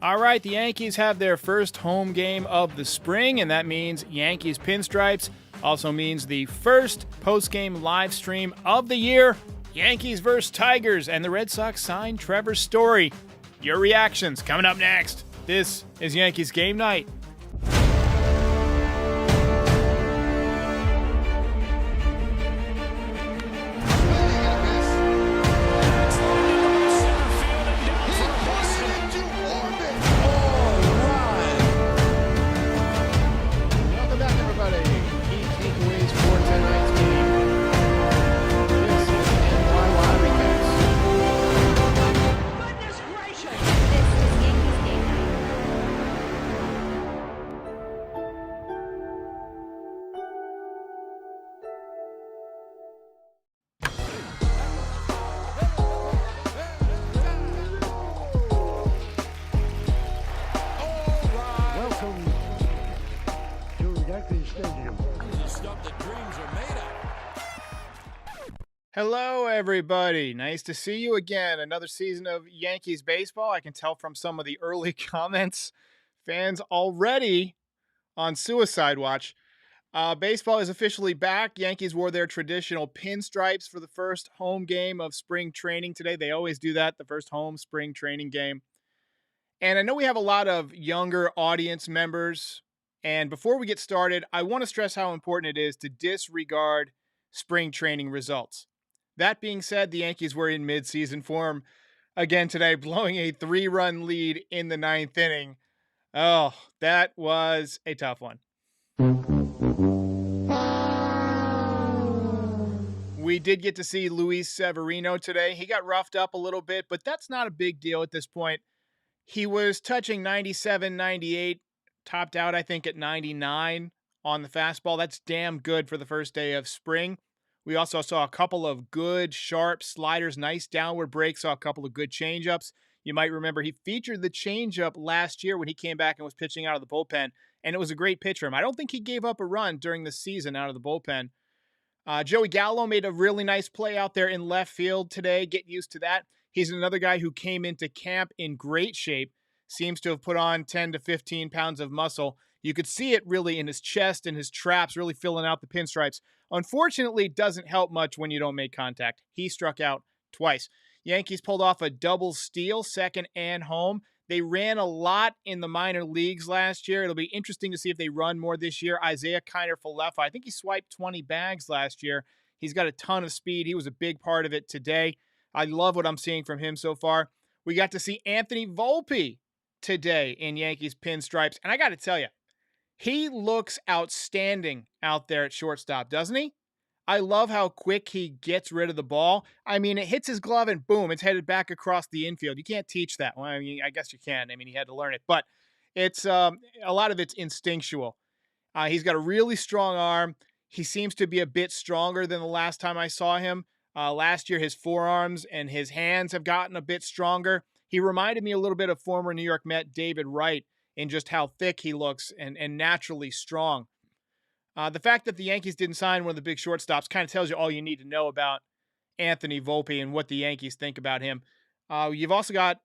All right, the Yankees have their first home game of the spring, and that means Yankees pinstripes. Also means the first postgame live stream of the year. Yankees versus Tigers, and the Red Sox signed Trevor Story. Your reactions coming up next. This is Yankees Game Night. Hello, everybody. Nice to see you again. Another season of Yankees baseball. I can tell from some of the early comments, fans already on suicide watch. Baseball is officially back. Yankees wore their traditional pinstripes for the first home game of spring training today. They always do that, the first home spring training game. And I know we have a lot of younger audience members. And before we get started, I want to stress how important it is to disregard spring training results. That being said, the Yankees were in midseason form again today, blowing a 3-run lead in the 9th inning. Oh, that was a tough one. We did get to see Luis Severino today. He got roughed up a little bit, but that's not a big deal at this point. He was touching 97, 98, topped out, I think, at 99 on the fastball. That's damn good for the first day of spring. We also saw a couple of good, sharp sliders, nice downward breaks, saw a couple of good changeups. You might remember he featured the changeup last year when he came back and was pitching out of the bullpen, and it was a great pitch for him. I don't think he gave up a run during the season out of the bullpen. Joey Gallo made a really nice play out there in left field today. Get used to that. He's another guy who came into camp in great shape, seems to have put on 10 to 15 pounds of muscle. You could see it really in his chest and his traps, really filling out the pinstripes. Unfortunately, it doesn't help much when you don't make contact. He struck out twice. Yankees pulled off a double steal, second and home. They ran a lot in the minor leagues last year. It'll be interesting to see if they run more this year. Isaiah Kiner-Falefa, I think he swiped 20 bags last year. He's got a ton of speed. He was a big part of it today. I love what I'm seeing from him so far. We got to see Anthony Volpe today in Yankees pinstripes. And I got to tell you, he looks outstanding out there at shortstop, doesn't he? I love how quick he gets rid of the ball. I mean, it hits his glove and boom, it's headed back across the infield. You can't teach that. Well, I mean, I guess you can. I mean, he had to learn it, but it's a lot of it's instinctual. He's got a really strong arm. He seems to be a bit stronger than the last time I saw him. Last year, his forearms and his hands have gotten a bit stronger. He reminded me a little bit of former New York Met David Wright in just how thick he looks and naturally strong. The fact that the Yankees didn't sign one of the big shortstops kind of tells you all you need to know about Anthony Volpe and what the Yankees think about him. You've also got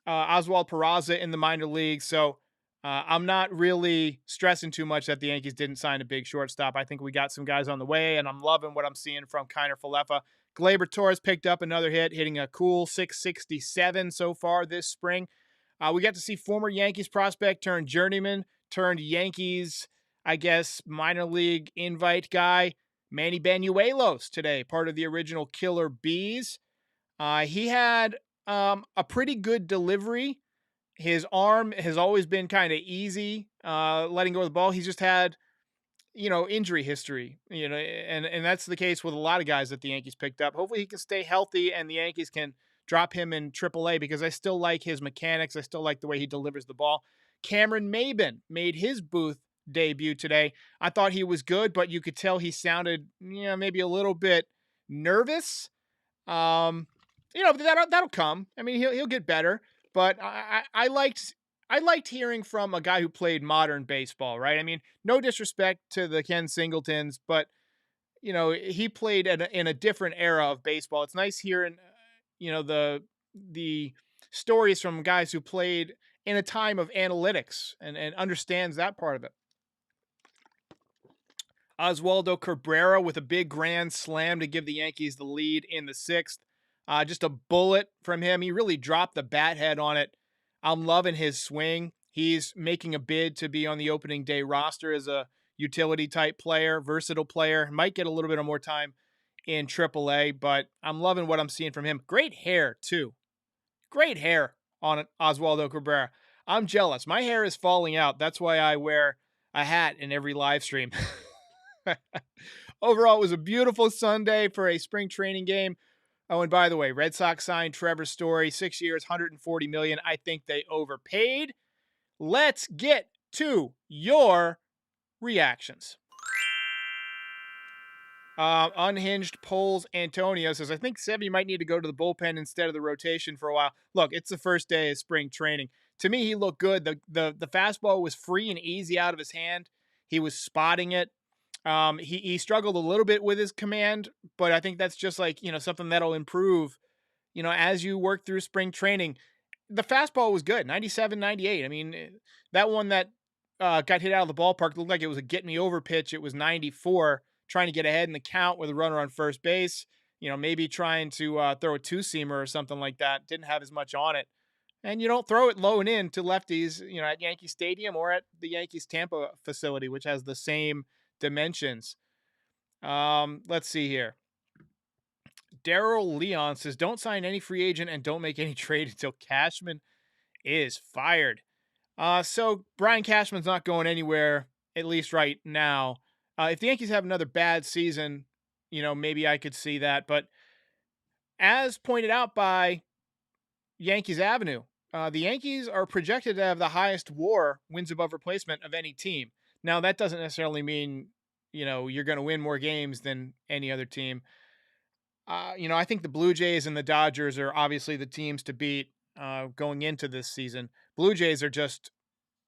Oswald Peraza in the minor leagues, so I'm not really stressing too much that the Yankees didn't sign a big shortstop. I think we got some guys on the way, and I'm loving what I'm seeing from Kiner-Falefa. Gleyber Torres picked up another hit, hitting a cool 667 so far this spring. We got to see former Yankees prospect turned journeyman, turned Yankees, I guess, minor league invite guy, Manny Banuelos today, part of the original Killer Bees. He had a pretty good delivery. His arm has always been kind of easy, letting go of the ball. He's just had, injury history, and that's the case with a lot of guys that the Yankees picked up. Hopefully he can stay healthy and the Yankees can drop him in AAA because I still like his mechanics. I still like the way he delivers the ball. Cameron Maybin made his booth debut today. I thought he was good, but you could tell he sounded, maybe a little bit nervous. That'll come. I mean, he'll get better. But I liked hearing from a guy who played modern baseball, right? I mean, no disrespect to the Ken Singletons, but he played in a different era of baseball. It's nice hearing, the stories from guys who played in a time of analytics and understands that part of it. Oswaldo Cabrera with a big grand slam to give the Yankees the lead in the sixth. Just a bullet from him. He really dropped the bat head on it. I'm loving his swing. He's making a bid to be on the opening day roster as a utility type player, versatile player. Might get a little bit of more time in AAA, but I'm loving what I'm seeing from him. Great hair, too. Great hair on Oswaldo Cabrera. I'm jealous. My hair is falling out. That's why I wear a hat in every live stream. Overall, it was a beautiful Sunday for a spring training game. Oh, and by the way, Red Sox signed Trevor Story, 6 years, $140 million. I think they overpaid. Let's get to your reactions. Unhinged Polls Antonio says, I think Sevy might need to go to the bullpen instead of the rotation for a while. Look, it's the first day of spring training. To me, he looked good. The fastball was free and easy out of his hand. He was spotting it. He struggled a little bit with his command, but I think that's just like, something that'll improve, as you work through spring training. The fastball was good, 97, 98. I mean, that one that got hit out of the ballpark looked like it was a get me over pitch. It was 94, trying to get ahead in the count with a runner on first base, maybe trying to throw a two-seamer or something like that. Didn't have as much on it. And you don't throw it low and in to lefties, at Yankee Stadium or at the Yankees Tampa facility, which has the same dimensions. Let's see here. Daryl Leon says, don't sign any free agent and don't make any trade until Cashman is fired. So Brian Cashman's not going anywhere, at least right now. If the Yankees have another bad season, maybe I could see that. But as pointed out by Yankees Avenue, the Yankees are projected to have the highest WAR, wins above replacement, of any team. Now, that doesn't necessarily mean, you're going to win more games than any other team. I think the Blue Jays and the Dodgers are obviously the teams to beat going into this season. Blue Jays are just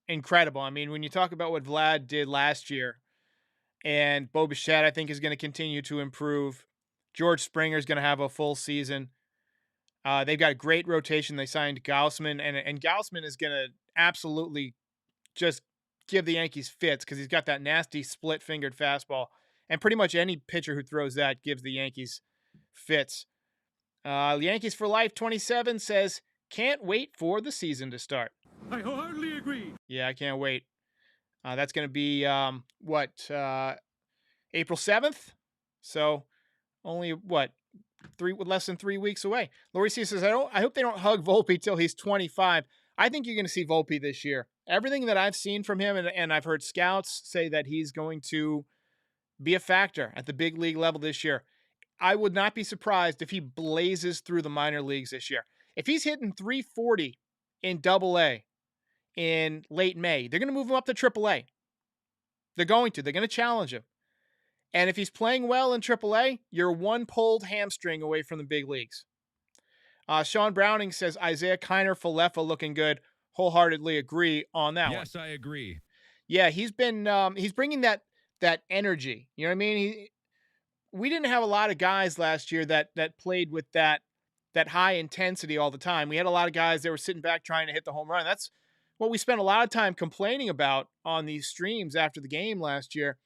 incredible. I mean, when you talk about what Vlad did last year, and Bo Bichette, I think, is going to continue to improve. George Springer is going to have a full season. They've got a great rotation. They signed Gausman, and Gausman is going to absolutely just give the Yankees fits because he's got that nasty split-fingered fastball. And pretty much any pitcher who throws that gives the Yankees fits. Yankees for Life 27 says, can't wait for the season to start. I wholeheartedly agree. Yeah, I can't wait. That's going to be, April 7th? So only, less than 3 weeks away. Lori C says, I hope they don't hug Volpe till he's 25. I think you're going to see Volpe this year. Everything that I've seen from him, and I've heard scouts say that he's going to be a factor at the big league level this year. I would not be surprised if he blazes through the minor leagues this year. If he's hitting 340 in Double-A in late May, they're going to move him up to Triple-A. They're going to. They're going to challenge him. And if he's playing well in Triple-A, you're one pulled hamstring away from the big leagues. Sean Browning says Isaiah Kiner Falefa looking good. Wholeheartedly agree on that one. Yes, I agree. Yeah, he's been he's bringing that energy. You know what I mean? We didn't have a lot of guys last year that played with that high intensity all the time. We had a lot of guys that were sitting back trying to hit the home run. That's what we spent a lot of time complaining about on these streams after the game last year.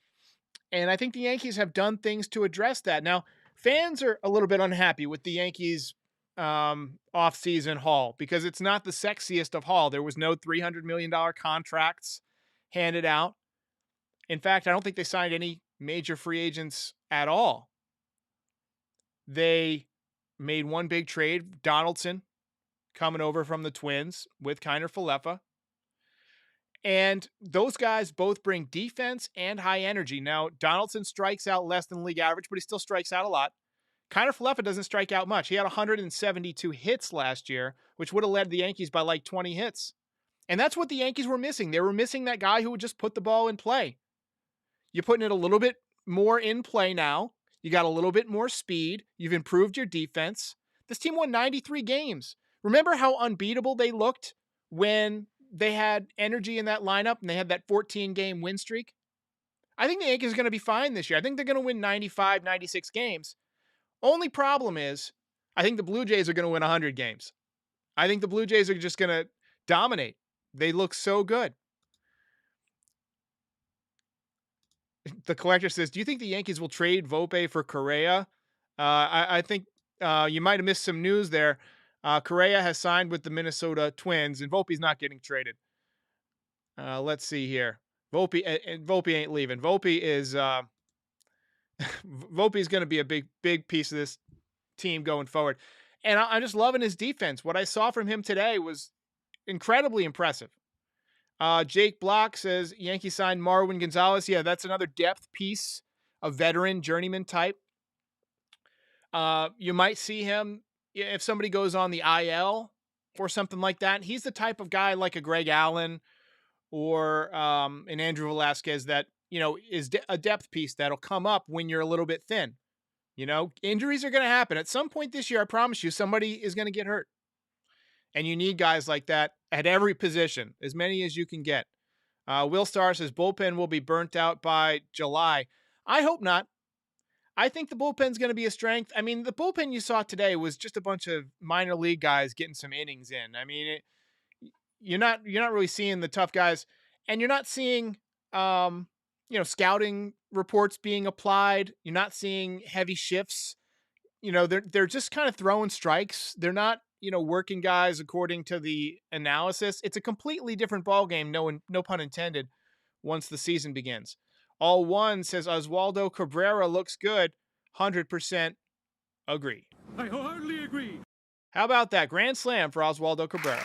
And I think the Yankees have done things to address that. Now, fans are a little bit unhappy with the Yankees off-season haul because it's not the sexiest of haul. There was no $300 million contracts handed out. In fact, I don't think they signed any major free agents at all. They made one big trade, Donaldson coming over from the Twins with Kiner Falefa. And those guys both bring defense and high energy. Now, Donaldson strikes out less than league average, but he still strikes out a lot. Kiner Falefa doesn't strike out much. He had 172 hits last year, which would have led the Yankees by like 20 hits. And that's what the Yankees were missing. They were missing that guy who would just put the ball in play. You're putting it a little bit more in play now. You got a little bit more speed. You've improved your defense. This team won 93 games. Remember how unbeatable they looked when they had energy in that lineup and they had that 14-game win streak? I think the Yankees are going to be fine this year. I think they're going to win 95, 96 games. Only problem is, I think the Blue Jays are going to win 100 games. I think the Blue Jays are just going to dominate They look so good. The collector says, "Do you think the Yankees will trade Volpe for Correa?" I think you might have missed some news there. Correa has signed with the Minnesota Twins, and Volpe's not getting traded. Let's see here. Volpe ain't leaving. Volpe is going to be a big piece of this team going forward. And I'm just loving his defense. What I saw from him today was incredibly impressive. Jake Block says Yankees signed Marwin Gonzalez. Yeah, that's another depth piece, a veteran journeyman type. You might see him if somebody goes on the IL or something like that. He's the type of guy like a Greg Allen or an Andrew Velasquez that, is a depth piece that'll come up when you're a little bit thin. Injuries are going to happen. At some point this year, I promise you, somebody is going to get hurt. And you need guys like that at every position, as many as you can get. Will Starr says bullpen will be burnt out by July. I hope not. I think the bullpen's going to be a strength. I mean, the bullpen you saw today was just a bunch of minor league guys getting some innings in. I mean, you're not really seeing the tough guys, and you're not seeing scouting reports being applied. You're not seeing heavy shifts. They're just kind of throwing strikes. They're not working guys according to the analysis. It's a completely different ball game. No pun intended. Once the season begins. All One says Oswaldo Cabrera looks good. 100% agree. I wholeheartedly agree. How about that? Grand slam for Oswaldo Cabrera.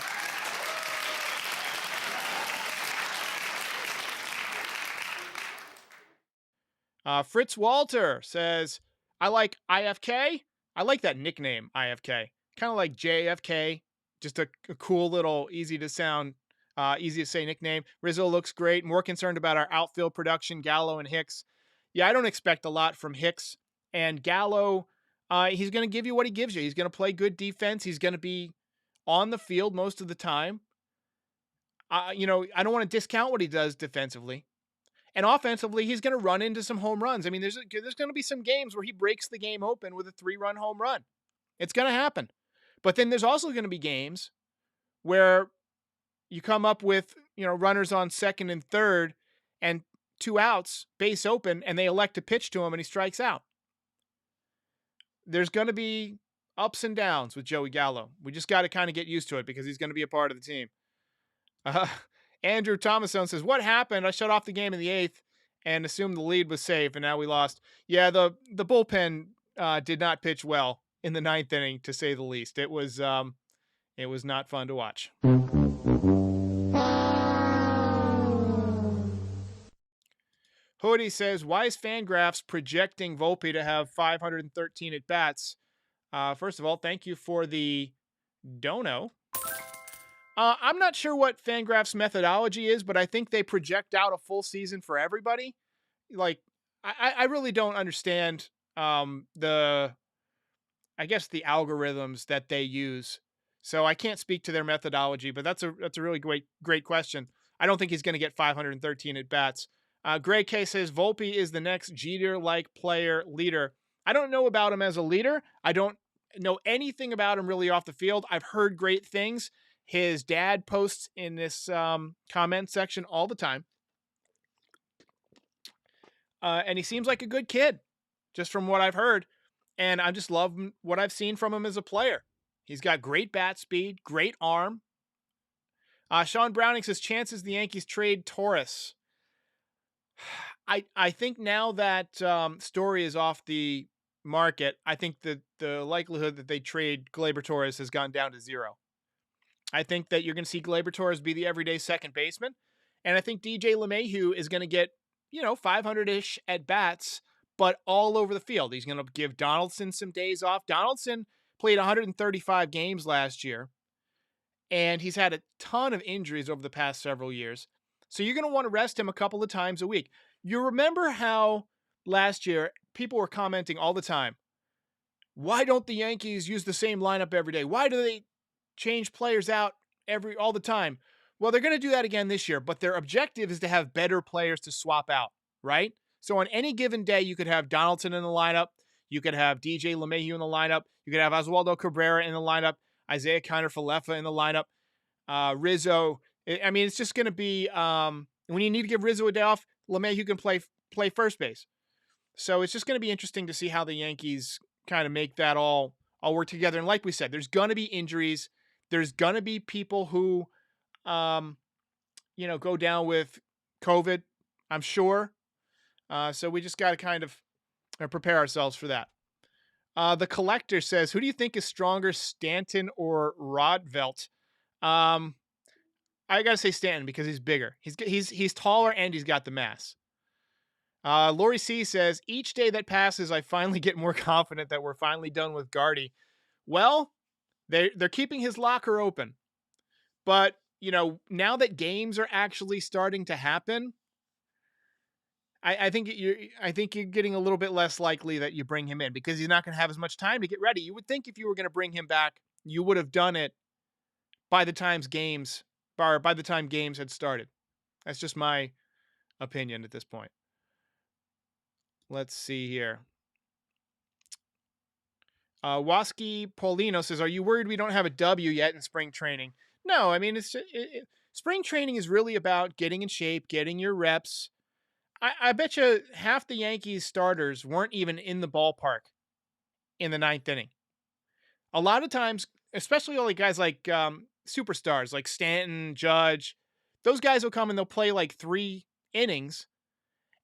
Fritz Walter says, I like IFK. I like that nickname, IFK. Kind of like JFK. Just a cool little, easy to say nickname. Rizzo looks great. More concerned about our outfield production, Gallo and Hicks. Yeah, I don't expect a lot from Hicks. And Gallo, he's going to give you what he gives you. He's going to play good defense. He's going to be on the field most of the time. I don't want to discount what he does defensively. And offensively, he's going to run into some home runs. I mean, there's going to be some games where he breaks the game open with a 3-run home run. It's going to happen. But then there's also going to be games where you come up with, runners on second and third and 2 outs, base open, and they elect to pitch to him and he strikes out. There's going to be ups and downs with Joey Gallo. We just got to kind of get used to it because he's going to be a part of the team. Andrew Thomason says, what happened? I shut off the game in the 8th and assumed the lead was safe, and now we lost. Yeah, the bullpen did not pitch well in the 9th inning, to say the least. It was not fun to watch. Hoodie says, why is Fangraphs projecting Volpe to have 513 at-bats? First of all, thank you for the dono. I'm not sure what Fangraphs methodology is, but I think they project out a full season for everybody. Like, I really don't understand the algorithms that they use. So I can't speak to their methodology, but that's a really great question. I don't think he's going to get 513 at bats. Greg K says Volpe is the next Jeter-like player leader. I don't know about him as a leader. I don't know anything about him really off the field. I've heard great things. His dad posts in this comment section all the time. And he seems like a good kid, just from what I've heard. And I just love what I've seen from him as a player. He's got great bat speed, great arm. Sean Browning says, chances the Yankees trade Torres. I think now that Story is off the market, I think that the likelihood that they trade Gleyber Torres has gone down to 0. I think that you're going to see Gleyber Torres be the everyday second baseman. And I think DJ LeMahieu is going to get, 500-ish at bats, but all over the field. He's going to give Donaldson some days off. Donaldson played 135 games last year, and he's had a ton of injuries over the past several years. So you're going to want to rest him a couple of times a week. You remember how last year people were commenting all the time, why don't the Yankees use the same lineup every day? Why do they change players out all the time? Well, they're going to do that again this year, but their objective is to have better players to swap out, right? So on any given day, you could have Donaldson in the lineup. You could have DJ LeMahieu in the lineup. You could have Oswaldo Cabrera in the lineup. Isaiah Kiner-Falefa in the lineup. Rizzo, I mean, it's just going to be when you need to give Rizzo a day off, LeMahieu can play first base. So it's just going to be interesting to see how the Yankees kind of make that all work together. And like we said, there's going to be injuries. There's going to be people who, um, go down with COVID. I'm sure. So we just got to kind of prepare ourselves for that. The collector says, "Who do you think is stronger, Stanton or Rodvelt?" Um, I gotta say Stanton because he's bigger. He's taller and he's got the mass. Lori C says, "Each day that passes, I finally get more confident that we're finally done with Gardy." Well, they're keeping his locker open, but now that games are actually starting to happen, I think you're getting a little bit less likely that you bring him in because he's not going to have as much time to get ready. You would think if you were going to bring him back, you would have done it by the by the time games had started. That's just my opinion at this point. Let's see here. Waski Paulino says, "Are you worried we don't have a W yet in spring training?" No, I mean spring training is really about getting in shape, getting your reps. I bet you half the Yankees starters weren't even in the ballpark in the ninth inning. A lot of times, especially all the guys like superstars like Stanton, Judge, those guys will come and they'll play like 3 innings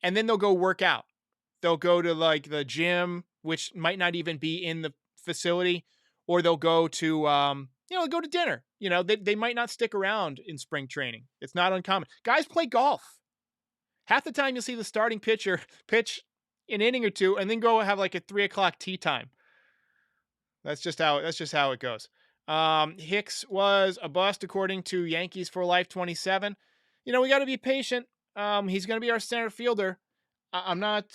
and then they'll go work out. They'll go to like the gym, which might not even be in the facility, or they'll go to go to dinner. They might not stick around in spring training. It's not uncommon. Guys play golf. Half the time you'll see the starting pitcher pitch an inning or two and then go have like a 3:00 tea time. That's just how it goes. Hicks was a bust according to Yankees for Life 27. We got to be patient. He's going to be our center fielder. I'm not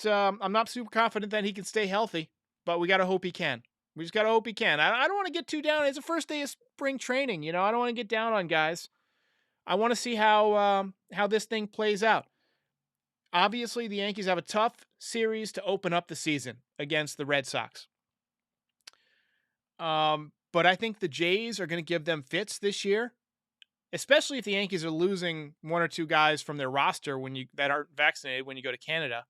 super confident that he can stay healthy, but we got to hope he can. We just got to hope he can. I don't want to get too down. It's the first day of spring training. I don't want to get down on guys. I want to see how this thing plays out. Obviously, the Yankees have a tough series to open up the season against the Red Sox. But I think the Jays are going to give them fits this year, especially if the Yankees are losing 1 or 2 guys from their roster that aren't vaccinated when you go to Canada.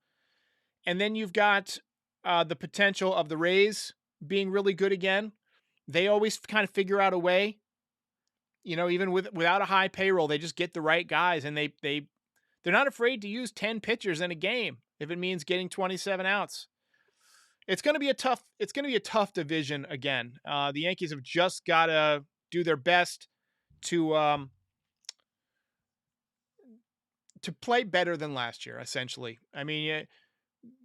And then you've got the potential of the Rays being really good again. They always kind of figure out a way. Even without a high payroll, they just get the right guys, and they're not afraid to use 10 pitchers in a game if it means getting 27 outs. It's going to be a tough division again. The Yankees have just got to do their best to play better than last year, essentially. I mean,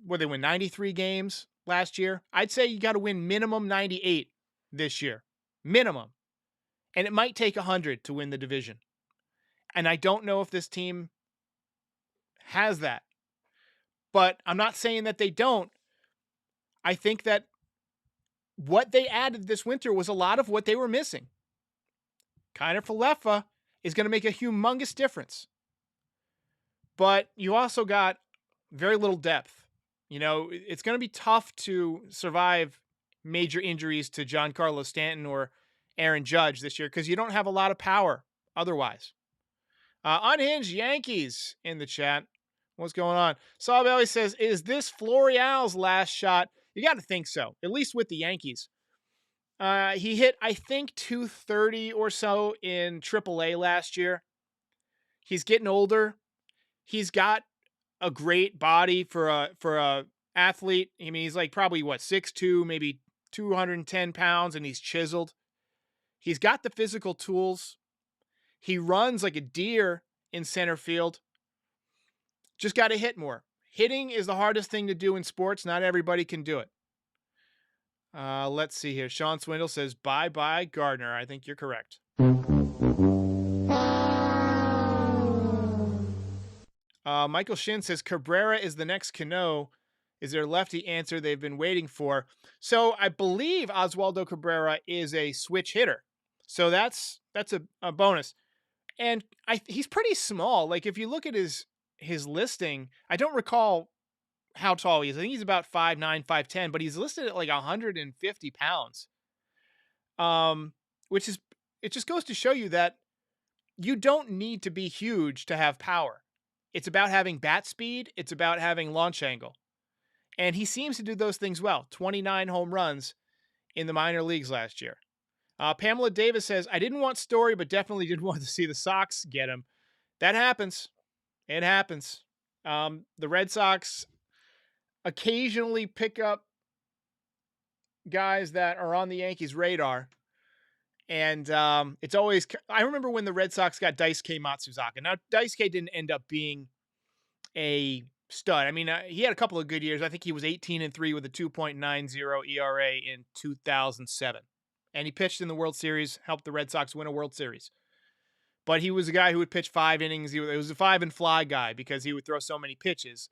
they win 93 games last year? I'd say you got to win minimum 98 this year. Minimum. And it might take 100 to win the division. And I don't know if this team has that. But I'm not saying that they don't. I think that what they added this winter was a lot of what they were missing. Kiner Falefa is going to make a humongous difference. But you also got very little depth. It's going to be tough to survive major injuries to Giancarlo Stanton or Aaron Judge this year because you don't have a lot of power otherwise. Unhinged Yankees in the chat. What's going on? Saul Bailey says, "Is this Florial's last shot?" You got to think so, at least with the Yankees. He hit, I think, 230 or so in AAA last year. He's getting older. He's got a great body for a athlete. I mean, he's like probably 6'2", maybe 210 pounds, and he's chiseled. He's got the physical tools. He runs like a deer in center field. Just got to hit more. Hitting is the hardest thing to do in sports. Not everybody can do it. Let's see here. Sean Swindle says, "Bye-bye, Gardner." I think you're correct. Michael Shin says, "Cabrera is the next Cano. Is their lefty answer they've been waiting for?" So I believe Oswaldo Cabrera is a switch hitter. So that's a bonus. And he's pretty small. Like if you look at his listing, I don't recall how tall he is. I think he's about 5'9", 5'10", but he's listed at like 150 pounds. Which is, it just goes to show you that you don't need to be huge to have power. It's about having bat speed, it's about having launch angle. And he seems to do those things well. 29 home runs in the minor leagues last year. Pamela Davis says, I didn't want Story, but definitely did want to see the Sox get him. That happens. It happens. The Red Sox occasionally pick up guys that are on the Yankees' radar. And it's always, I remember when the Red Sox got Daisuke Matsuzaka. Now, Daisuke didn't end up being a stud. I mean, he had a couple of good years. I think he was 18-3 with a 2.90 ERA in 2007. And he pitched in the World Series, helped the Red Sox win a World Series. But he was a guy who would pitch 5 innings. It was a 5 and fly guy because he would throw so many pitches.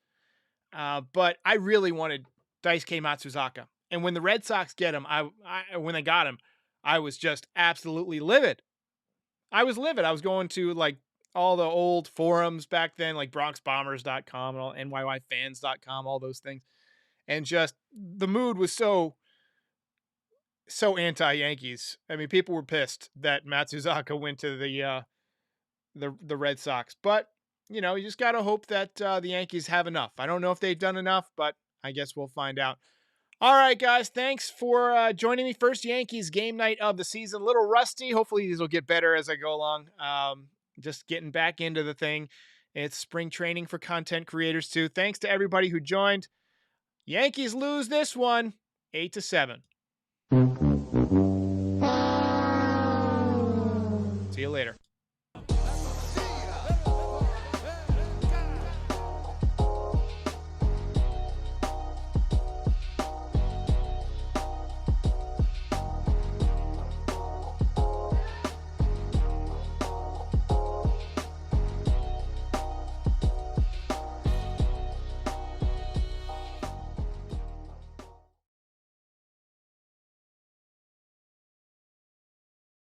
But I really wanted Daisuke Matsuzaka. And when the Red Sox get him, when they got him, I was just absolutely livid. I was livid. I was going to like all the old forums back then, like BronxBombers.com and all NYYFans.com, all those things. And just the mood was so anti-Yankees. I mean, people were pissed that Matsuzaka went to the Red Sox. But, you know, you just got to hope that the Yankees have enough. I don't know if they've done enough, but I guess we'll find out. All right, guys, thanks for joining me. First Yankees game night of the season. A little rusty. Hopefully these will get better as I go along. Just getting back into the thing. It's spring training for content creators too. Thanks to everybody who joined. Yankees lose this one 8-7. See you later.